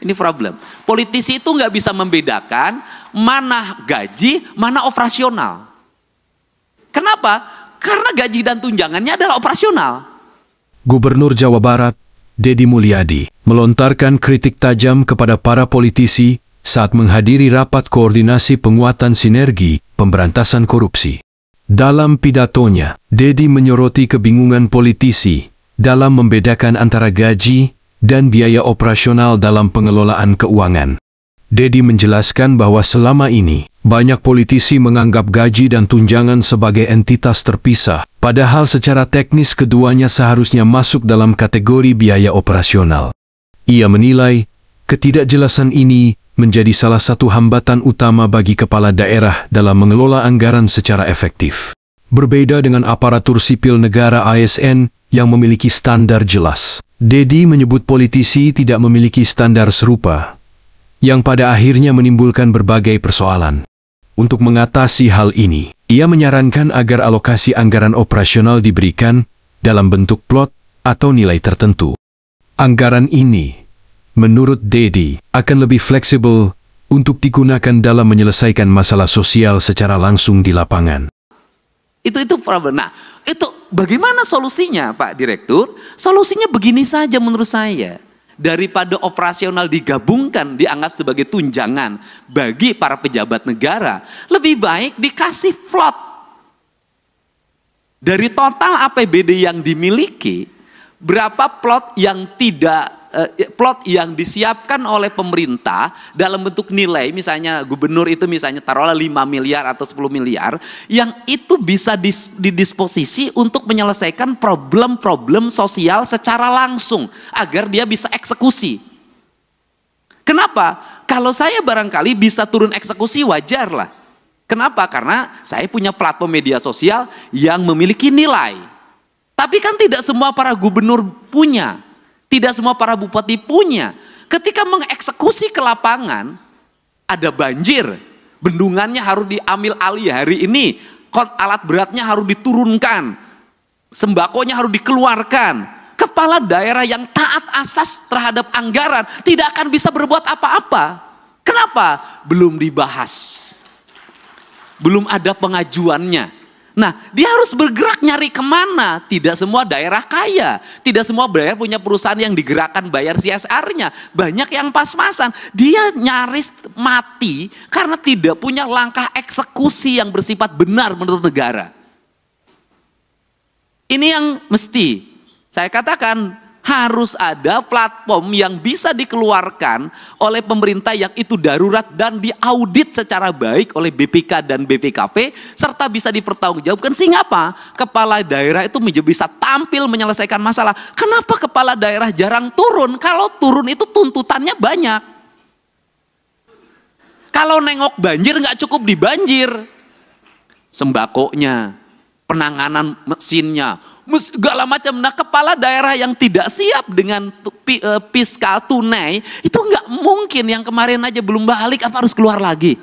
Ini problem. Politisi itu nggak bisa membedakan mana gaji, mana operasional. Kenapa? Karena gaji dan tunjangannya adalah operasional. Gubernur Jawa Barat, Deddy Mulyadi, melontarkan kritik tajam kepada para politisi saat menghadiri rapat koordinasi penguatan sinergi pemberantasan korupsi. Dalam pidatonya, Deddy menyoroti kebingungan politisi dalam membedakan antara gaji dan biaya operasional dalam pengelolaan keuangan. Deddy menjelaskan bahwa selama ini, banyak politisi menganggap gaji dan tunjangan sebagai entitas terpisah, padahal secara teknis keduanya seharusnya masuk dalam kategori biaya operasional. Ia menilai, ketidakjelasan ini menjadi salah satu hambatan utama bagi kepala daerah dalam mengelola anggaran secara efektif. Berbeda dengan aparatur sipil negara ASN yang memiliki standar jelas, Deddy menyebut politisi tidak memiliki standar serupa, yang pada akhirnya menimbulkan berbagai persoalan. Untuk mengatasi hal ini, ia menyarankan agar alokasi anggaran operasional diberikan dalam bentuk plot atau nilai tertentu. Anggaran ini, menurut Deddy, akan lebih fleksibel untuk digunakan dalam menyelesaikan masalah sosial secara langsung di lapangan. Itu problem. Nah, itu bagaimana solusinya, Pak Direktur? Solusinya begini saja menurut saya. Daripada operasional digabungkan, dianggap sebagai tunjangan bagi para pejabat negara, lebih baik dikasih plot. Dari total APBD yang dimiliki, berapa plot yang plot yang disiapkan oleh pemerintah dalam bentuk nilai, misalnya gubernur itu misalnya taruhlah 5 miliar atau 10 miliar, yang itu bisa didisposisi untuk menyelesaikan problem-problem sosial secara langsung, agar dia bisa eksekusi. Kenapa? Kalau saya barangkali bisa turun eksekusi, wajar lah. Kenapa? Karena saya punya platform media sosial yang memiliki nilai. Tapi kan tidak semua para gubernur punya. Tidak semua para bupati punya. Ketika mengeksekusi ke lapangan, ada banjir, bendungannya harus diambil alih hari ini, alat beratnya harus diturunkan, sembakonya harus dikeluarkan. Kepala daerah yang taat asas terhadap anggaran tidak akan bisa berbuat apa-apa. Kenapa? Belum dibahas. Belum ada pengajuannya. Nah, dia harus bergerak nyari kemana. Tidak semua daerah kaya. Tidak semua daerah punya perusahaan yang digerakkan bayar CSR-nya. Banyak yang pas-pasan. Dia nyaris mati karena tidak punya langkah eksekusi yang bersifat benar menurut negara. Ini yang mesti saya katakan, harus ada platform yang bisa dikeluarkan oleh pemerintah yang itu darurat dan diaudit secara baik oleh BPK dan BPKP serta bisa dipertanggungjawabkan, sehingga apa? Kepala daerah itu bisa tampil menyelesaikan masalah. Kenapa kepala daerah jarang turun? Kalau turun itu tuntutannya banyak. Kalau nengok banjir nggak cukup di banjir, sembakonya, penanganan mesinnya, segala macam. Nah, kepala daerah yang tidak siap dengan fiskal tunai itu nggak mungkin. Yang kemarin aja belum balik, apa harus keluar lagi?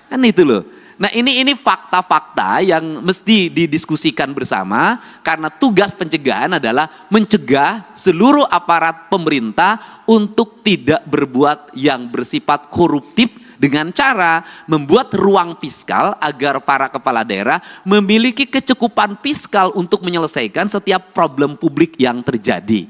Kan itu loh. Nah, ini fakta-fakta yang mesti didiskusikan bersama, karena tugas pencegahan adalah mencegah seluruh aparat pemerintah untuk tidak berbuat yang bersifat koruptif, dengan cara membuat ruang fiskal agar para kepala daerah memiliki kecukupan fiskal untuk menyelesaikan setiap problem publik yang terjadi.